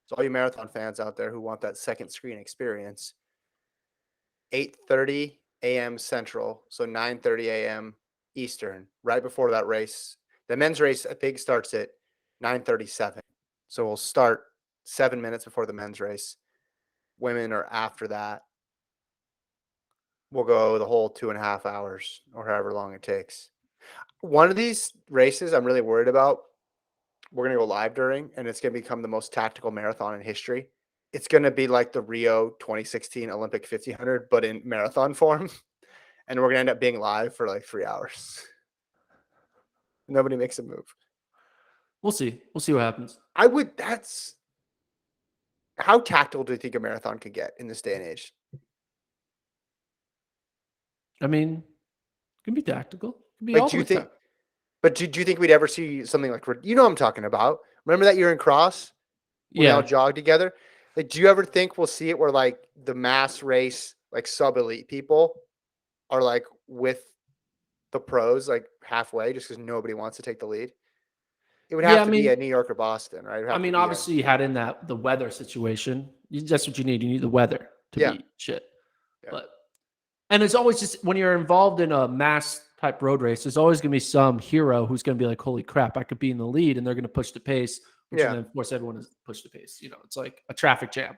So all you marathon fans out there who want that second screen experience, 8:30 a.m. Central, so 9:30 a.m. Eastern, right before that race. The men's race, I think, starts at 9:37. So we'll start 7 minutes before the men's race. Women are after that. We'll go the whole 2.5 hours or however long it takes. One of these races I'm really worried about, we're going to go live during, and it's going to become the most tactical marathon in history. It's going to be like the Rio 2016 Olympic 1500, but in marathon form. And we're going to end up being live for like 3 hours. Nobody makes a move. We'll see. We'll see what happens. How tactical do you think a marathon could get in this day and age? I mean, it can be tactical. It can be all do you think we'd ever see something like, what I'm talking about? Remember that year in cross? We all jogged together. Like, do you ever think we'll see it where like the mass race, like sub-elite people are like with the pros, like halfway just because nobody wants to take the lead? It would have to be a New York or Boston, right? Obviously you had in the weather situation. That's what you need. You need the weather to be shit. Yeah. And it's always just when you're involved in a mass type road race, there's always going to be some hero who's going to be like, holy crap, I could be in the lead, and they're going to push the pace, which will then force everyone to push the pace. It's like a traffic jam.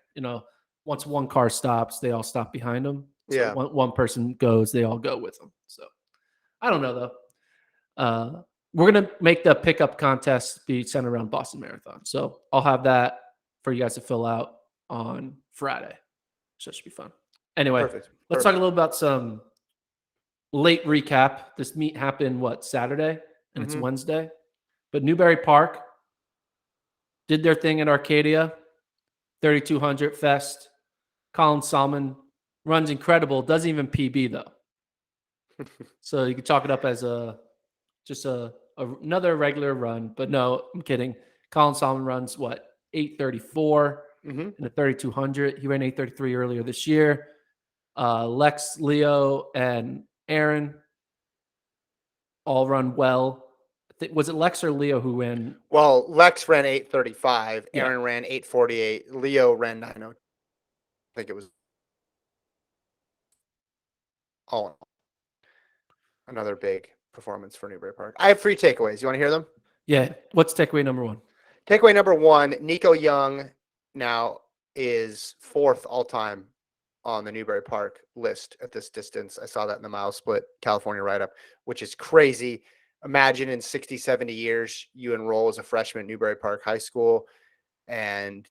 Once one car stops, they all stop behind them. So one person goes, they all go with them. So I don't know though. We're gonna make the pickup contest be centered around Boston Marathon. So I'll have that for you guys to fill out on Friday. So that should be fun. Anyway, let's talk a little about some late recap. This meet happened Saturday, and it's Wednesday. But Newbury Park did their thing at Arcadia, 3,200 Fest. Colin Salmon runs incredible, doesn't even PB though. So you can chalk it up as another regular run. But no, I'm kidding. Colin Salmon runs 8:34 in the 3,200. He ran 8:33 earlier this year. Lex, Leo, and Aaron all run well. Was it Lex or Leo who ran? Well, Lex ran 8:35. Aaron ran 8:48. Leo ran 9:02. I think it was all another big performance for Newbury Park. I have 3 takeaways. You want to hear them? Yeah. What's takeaway number 1? Takeaway number 1, Nico Young now is 4th all-time on the Newbury Park list at this distance. I saw that in the mile split California write-up, which is crazy. Imagine in 60, 70 years, you enroll as a freshman at Newbury Park High School, and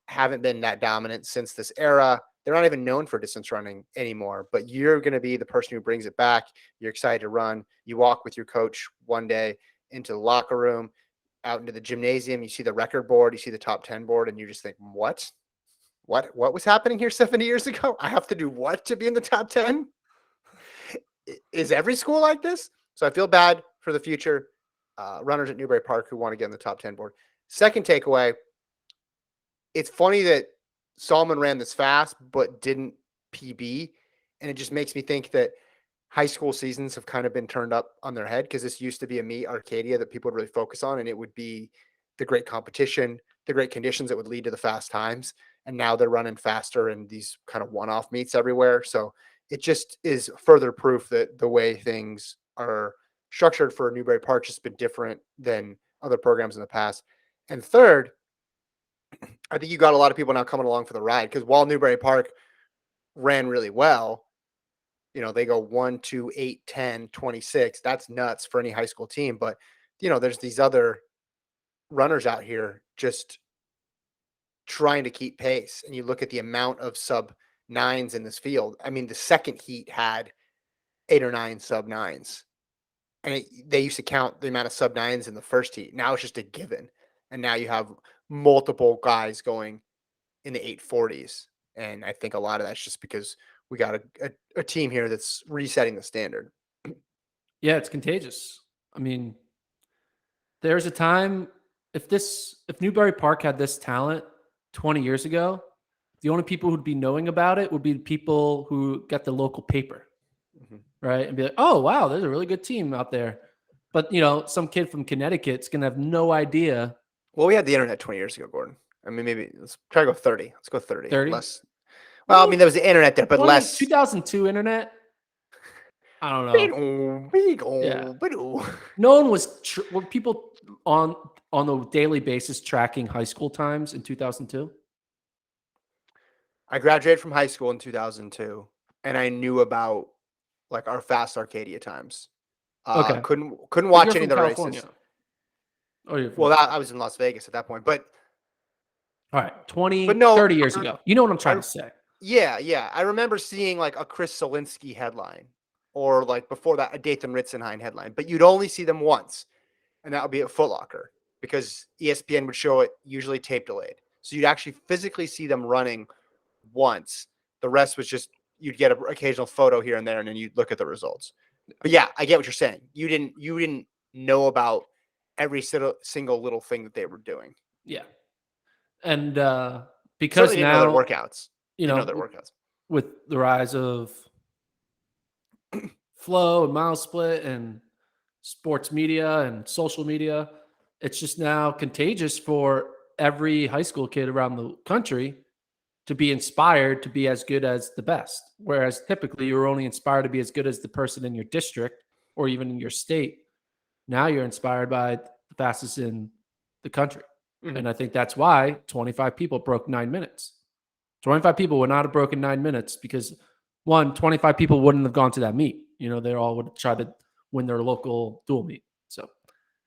haven't been that dominant since this era. They're not even known for distance running anymore, but you're going to be the person who brings it back. You're excited to run. You walk with your coach one day into the locker room, out into the gymnasium. You see the record board, you see the top 10 board, and you just think, what was happening here 70 years ago? I have to do what to be in the top 10? Is every school like this? So I feel bad for the future runners at Newbury Park who want to get in the top 10 board. Second takeaway, it's funny that Salmon ran this fast but didn't PB, and it just makes me think that high school seasons have kind of been turned up on their head, because this used to be a meet, Arcadia, that people would really focus on, and it would be the great competition, the great conditions that would lead to the fast times. And now they're running faster in these kind of one-off meets everywhere. So it just is further proof that the way things are structured for Newbury Park has been different than other programs in the past. And third, I think you got a lot of people now coming along for the ride, because while Newbury Park ran really well, they go 1, 2, 8, 10, 26. That's nuts for any high school team. But, there's these other runners out here just trying to keep pace. And you look at the amount of sub-9s in this field. I mean, the second heat had 8 or 9 sub-9s. And they used to count the amount of sub-9s in the first heat. Now it's just a given. And now you have multiple guys going in the 840s. And I think a lot of that's just because we got a team here that's resetting the standard. Yeah, it's contagious. I mean, there's a time, if Newbury Park had this talent 20 years ago, the only people who'd be knowing about it would be the people who get the local paper, right? And be like, oh, wow, there's a really good team out there. But, some kid from Connecticut's going to have no idea. Well, we had the internet 20 years ago, Gordon. I mean, maybe let's try to go 30. Let's go 30. 30? Less. Well, I mean, there was the internet there, but less. 2002 internet? I don't know. Yeah. No one was were people on a daily basis tracking high school times in 2002? I graduated from high school in 2002, and I knew about our fast Arcadia times. Okay. Couldn't watch any of the California. races. Oh, I was in Las Vegas at that point, but all right, 30 years ago. You know what I'm trying to say? Yeah. I remember seeing a Chris Solinsky headline, or before that, a Dathan Ritzenheim headline, but you'd only see them once, and that would be at Foot Locker, because ESPN would show it usually tape delayed. So you'd actually physically see them running once. The rest was just, you'd get an occasional photo here and there, and then you'd look at the results. But yeah, I get what you're saying. You didn't know about every single little thing that they were doing. Yeah. And because certainly now their workouts, their workouts, with the rise of Flow and Mile Split and sports media and social media, it's just now contagious for every high school kid around the country to be inspired to be as good as the best. Whereas typically you're only inspired to be as good as the person in your district or even in your state. Now you're inspired by the fastest in the country. And I think that's why 25 people broke 9 minutes. 25 people would not have broken 9 minutes because, one, 25 people wouldn't have gone to that meet. They all would try to win their local dual meet. So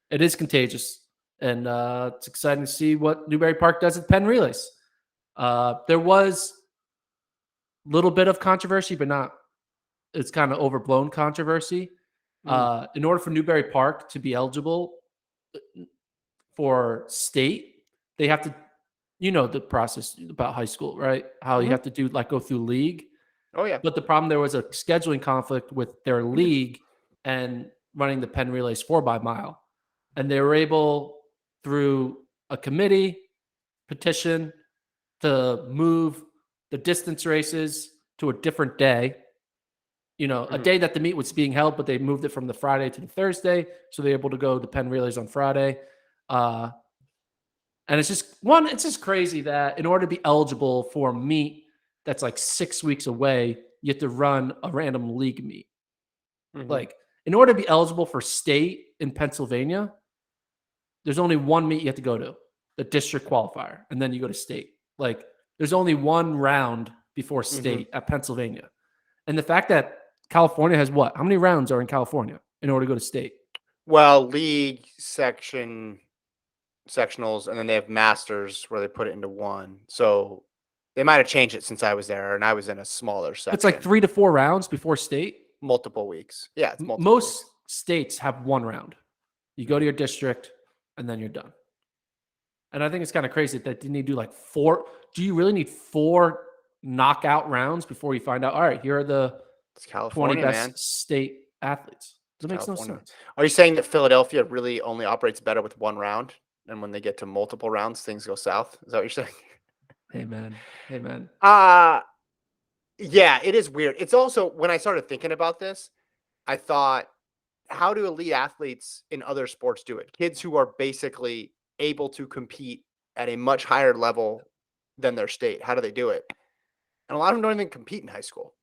it is contagious. And it's exciting to see what Newbury Park does at Penn Relays. There was a little bit of controversy, but not, it's kind of overblown controversy. In order for Newbury Park to be eligible for state, they have to, the process about high school, right? How you have to go through league. Oh, yeah. But the problem, there was a scheduling conflict with their league and running the Penn Relays 4x-mile. And they were able, through a committee petition, to move the distance races to a different day. A day that the meet was being held, but they moved it from the Friday to the Thursday. So they're able to go to Penn Relays on Friday. And it's just crazy that in order to be eligible for a meet that's like 6 weeks away, you have to run a random league meet. Like, in order to be eligible for state in Pennsylvania, there's only one meet you have to go to, the district qualifier, and then you go to state. Like, there's only one round before state at Pennsylvania. And the fact that California has what? How many rounds are in California in order to go to state? Well, league, sectionals, and then they have masters where they put it into one. So they might have changed it since I was there, and I was in a smaller section. It's like 3 to 4 rounds before state. Multiple weeks. Yeah, it's multiple Most weeks. states have one round. You go to your district, and then you're done. And I think it's kind of crazy that you need to do like 4. Do you really need 4 knockout rounds before you find out, all right, here are the 20 best state athletes? That makes no sense. Are you saying that Philadelphia really only operates better with one round? And when they get to multiple rounds, things go south? Is that what you're saying? Hey, man. Yeah, it is weird. It's also, when I started thinking about this, I thought, how do elite athletes in other sports do it? Kids who are basically able to compete at a much higher level than their state. How do they do it? And a lot of them don't even compete in high school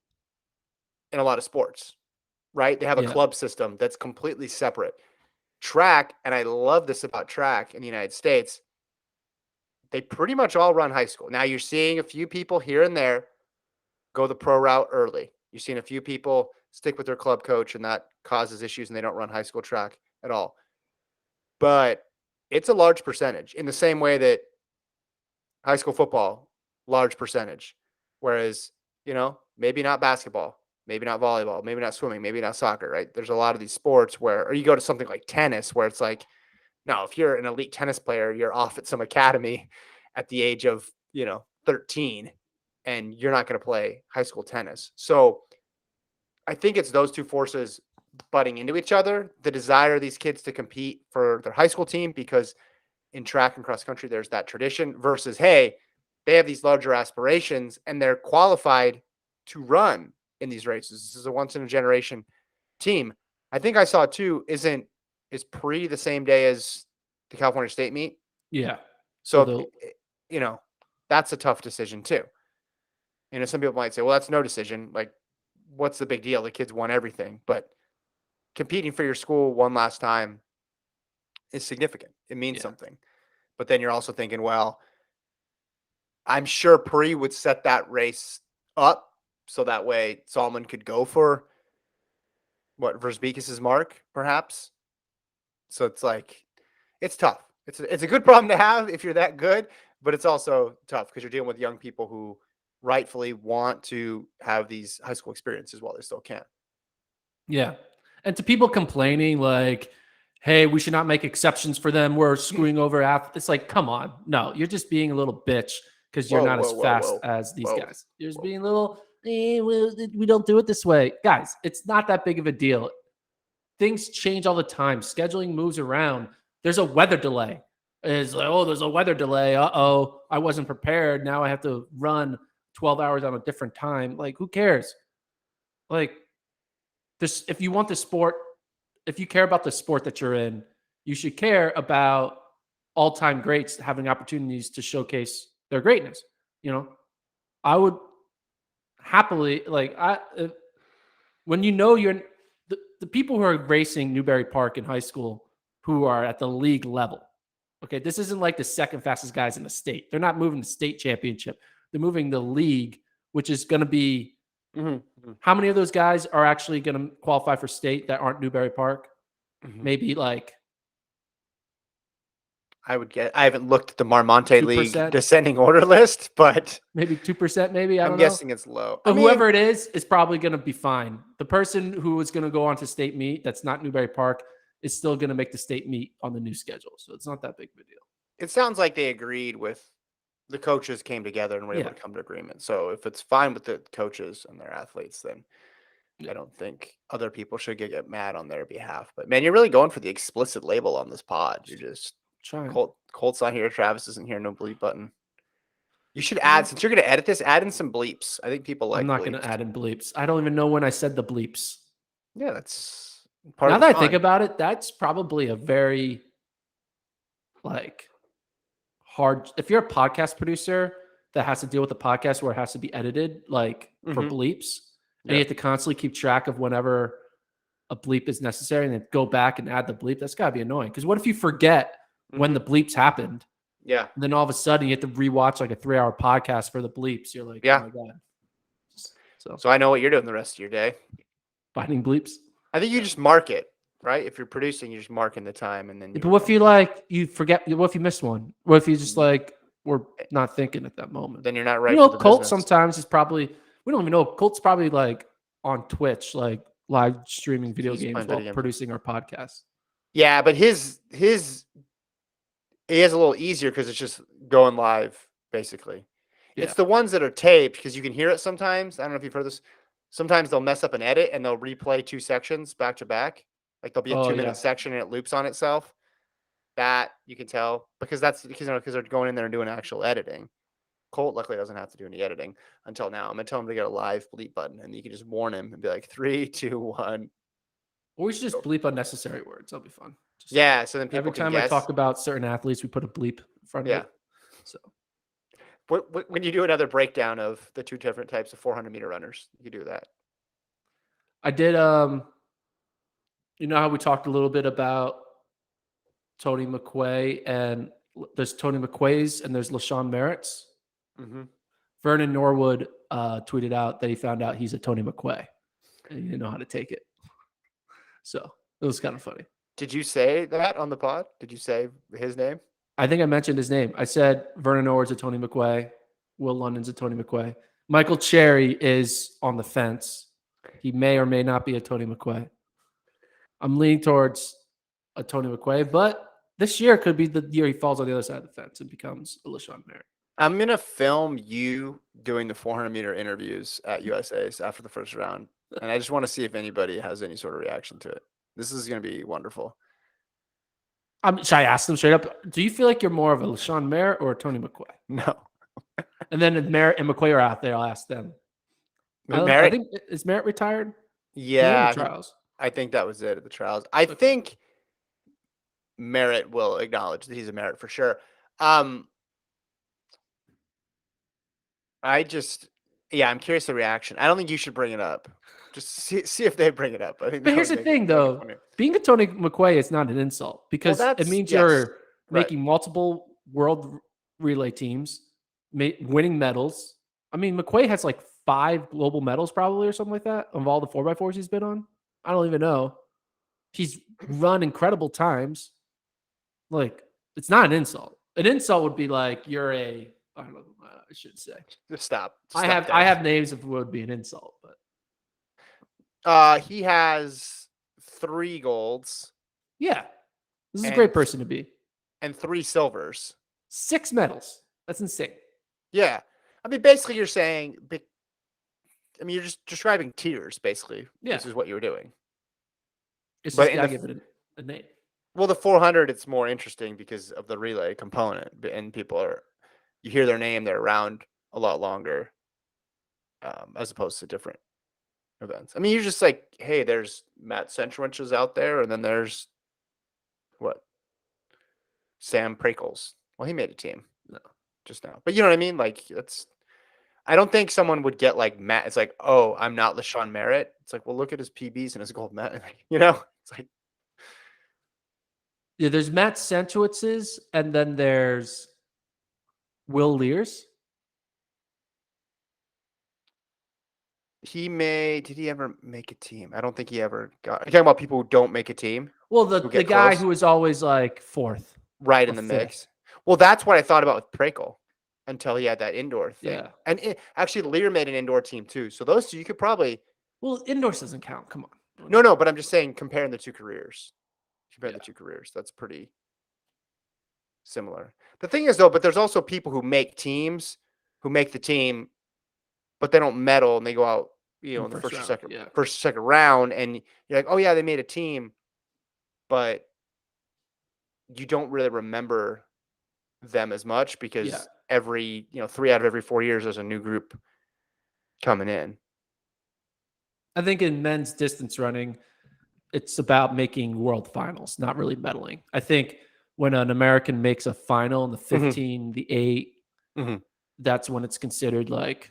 in a lot of sports, right? They have a club system that's completely separate. Track, and I love this about track in the United States, they pretty much all run high school. Now, you're seeing a few people here and there go the pro route early. You're seeing a few people stick with their club coach, and that causes issues, and they don't run high school track at all. But it's a large percentage, in the same way that high school football, large percentage. Whereas, maybe not basketball, maybe not volleyball, maybe not swimming, maybe not soccer, right? There's a lot of these sports where, or you go to something like tennis, where it's like, no, if you're an elite tennis player, you're off at some academy at the age of, 13, and you're not going to play high school tennis. So I think it's those two forces butting into each other. The desire of these kids to compete for their high school team, because in track and cross country, there's that tradition, versus, hey, they have these larger aspirations and they're qualified to run in these races. This is a once in a generation team. I think I saw too, is pre the same day as the California State meet? Yeah. So, that's a tough decision too. Some people might say, well, that's no decision. Like, what's the big deal? The kids won everything. But competing for your school one last time is significant. It means something. But then you're also thinking, well, I'm sure Pre would set that race up so that way Solomon could go for Verzbekis's mark, perhaps. So it's like, it's tough. It's a good problem to have if you're that good, but it's also tough because you're dealing with young people who rightfully want to have these high school experiences while they still can. Yeah. And to people complaining like, hey, we should not make exceptions for them, we're screwing over athletes. It's like, come on. No, you're just being a little bitch because you're not as fast as these guys. You're just being a little, we don't do it this way. Guys, it's not that big of a deal. Things change all the time. Scheduling moves around. There's a weather delay. It's like, oh, there's a weather delay. Uh-oh, I wasn't prepared. Now I have to run 12 hours on a different time. Like, who cares? Like, this, if you want the sport, if you care about the sport that you're in, you should care about all-time greats having opportunities to showcase their greatness. I would happily, when you're the people who are racing Newbury Park in high school who are at the league level, Okay, this isn't like the second fastest guys in the state. They're not moving the state championship. They're moving the league, which is going to be how many of those guys are actually going to qualify for state that aren't Newberry Park? Maybe like I would get. I haven't looked at the Marmonte League 2%. descending order list, but maybe 2%. Maybe I don't I'm know. guessing it's low. But whoever it is probably going to be fine. The person who is going to go on to state meet that's not Newberry Park is still going to make the state meet on the new schedule. So it's not that big of a deal. It sounds like they agreed with the coaches, came together and were able to come to agreement. So if it's fine with the coaches and their athletes, then I don't think other people should get mad on their behalf. But man, you're really going for the explicit label on this pod. You're just trying. Colt's not here. Travis isn't here. No bleep button. You should add, since you're going to edit this, add in some bleeps. I think people like I'm not going to add in bleeps. I don't even know when I said the bleeps. Yeah, that's part now of the that fun. I think about it, that's probably a very like hard. If you're a podcast producer that has to deal with a podcast where it has to be edited, like for bleeps, and you have to constantly keep track of whenever a bleep is necessary and then go back and add the bleep, that's got to be annoying. Because what if you forget when the bleeps happened? Yeah. And then all of a sudden you have to rewatch like a 3-hour podcast for the bleeps. You're like, oh my God. So I know what you're doing the rest of your day. Finding bleeps. I think you just mark it, right? If you're producing, you're just marking the time and then. But what if you forget? What if you miss one? What if you just like were not thinking at that moment? Then you're not right. You know, Colt sometimes is probably, we don't even know. Colt's probably like on Twitch, like live streaming video games while producing our podcast. Yeah, but he has a little easier because it's just going live, basically. Yeah. It's the ones that are taped because you can hear it sometimes. I don't know if you've heard this. Sometimes they'll mess up an edit and they'll replay 2 sections back to back. Like there'll be a 2-minute section and it loops on itself. That you can tell because they're going in there and doing actual editing. Colt luckily doesn't have to do any editing until now. I'm gonna tell him to get a live bleep button and you can just warn him and be like 3, 2, 1. Or we should just bleep unnecessary words. That'll be fun. So then people every time I talk about certain athletes, we put a bleep in front of it. So when you do another breakdown of the 2 different types of 400-meter runners, you do that. I did. You know how we talked a little bit about Tony McQuay, and there's Tony McQuays and there's LaShawn Merritt's. Vernon Norwood tweeted out that he found out he's a Tony McQuay and he didn't know how to take it. So it was kind of funny. Did you say that on the pod? Did you say his name? I think I mentioned his name. I said Vernon Norwood's a Tony McQuay. Will London's a Tony McQuay. Michael Cherry is on the fence. He may or may not be a Tony McQuay. I'm leaning towards a Tony McQuay, but this year could be the year he falls on the other side of the fence and becomes a LaShawn Merritt. I'm going to film you doing the 400-meter interviews at USA's after the first round, and I just want to see if anybody has any sort of reaction to it. This is going to be wonderful. Should I ask them straight up? Do you feel like you're more of a LaShawn Merritt or a Tony McQuay? No. And then if Merritt and McQuay are out there, I'll ask them. Merritt, I think, is Merritt retired? Yeah. I think that was it at the trials. I think Merritt will acknowledge that he's a Merritt for sure. I'm curious the reaction. I don't think you should bring it up. Just see if they bring it up. I think. But here's the thing, though. Being a Tony McQuay is not an insult because it means you're making multiple world relay teams, winning medals. I mean, McQuay has like 5 global medals probably or something like that of all the 4x4s he's been on. I don't even know. He's run incredible times. Like, it's not an insult. An insult would be like you're I don't know. I should say. Just stop. I have names of what would be an insult, but. He has 3 golds. Yeah. This is a great person to be. And 3 silvers. 6 medals. That's insane. Yeah. I mean, basically you're saying, you're just describing tiers, basically. Yeah. This is what you were doing. It's just gotta give it a name. Well, the 400, it's more interesting because of the relay component. And you hear their name, they're around a lot longer, as opposed to different events. I mean, you're just like, hey, there's Matt Centrowich is out there, and then there's Sam Prakels. Well, he made a team just now, but you know what I mean? Like, I don't think someone would get like Matt. It's like, oh, I'm not LaShawn Merritt. It's like, well, look at his PBs and his gold medal. You know, it's like, Yeah, there's Matt Sanchowitz's, and then there's Will Lear's. Did he ever make a team? I don't think he ever got. Are you talking about people who don't make a team, Well, who the get guy close, who was always like fourth right or in the fifth. mix? Well, that's what I thought about with Prakel until he had that indoor thing. Yeah. And actually, Lear made an indoor team too. So those two, you could probably. Well, indoors doesn't count. Come on. No, but I'm just saying, comparing the two careers. Compare Yeah. the two careers. That's pretty similar. The thing is, though, but there's also people who make teams, who make the team, but they don't medal and they go out, in the First round, yeah. first or second round, and you're like, oh yeah, they made a team, but you don't really remember them as much because Yeah. every 3 out of every 4 years there's a new group coming in. I think in men's distance running, it's about making world finals, not really medaling. I think when an American makes a final in the 15, the 8, Mhm. that's when it's considered like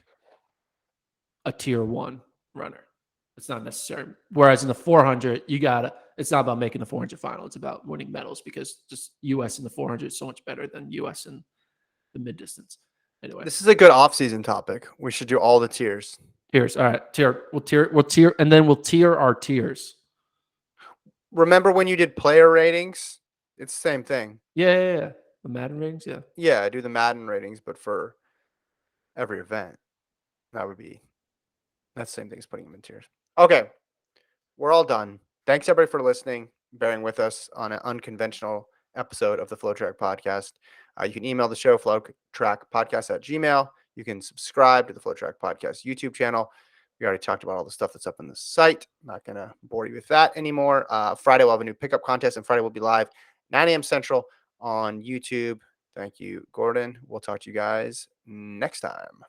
a tier 1 runner. It's not necessary. Whereas in the 400, it's not about making the 400 final. It's about winning medals because just US in the 400 is so much better than US in the mid distance. Anyway, This is a good off-season topic. We should do all the tiers. tiers. All right, we'll tier, and then we'll tier our tiers. Remember when you did player ratings? It's the same thing. Yeah. The Madden ratings, yeah. Yeah, I do the Madden ratings, but for every event. That's the same thing as putting them in tiers. Okay, we're all done. Thanks everybody for listening, bearing with us on an unconventional episode of the FloTrack podcast. You can email the show, flotrackpodcast@gmail.com. You can subscribe to the FloTrack podcast YouTube channel. We already talked about all the stuff that's up on the site. I'm not going to bore you with that anymore. Friday, we'll have a new pickup contest, and Friday we'll be live 9 a.m. Central on YouTube. Thank you, Gordon. We'll talk to you guys next time.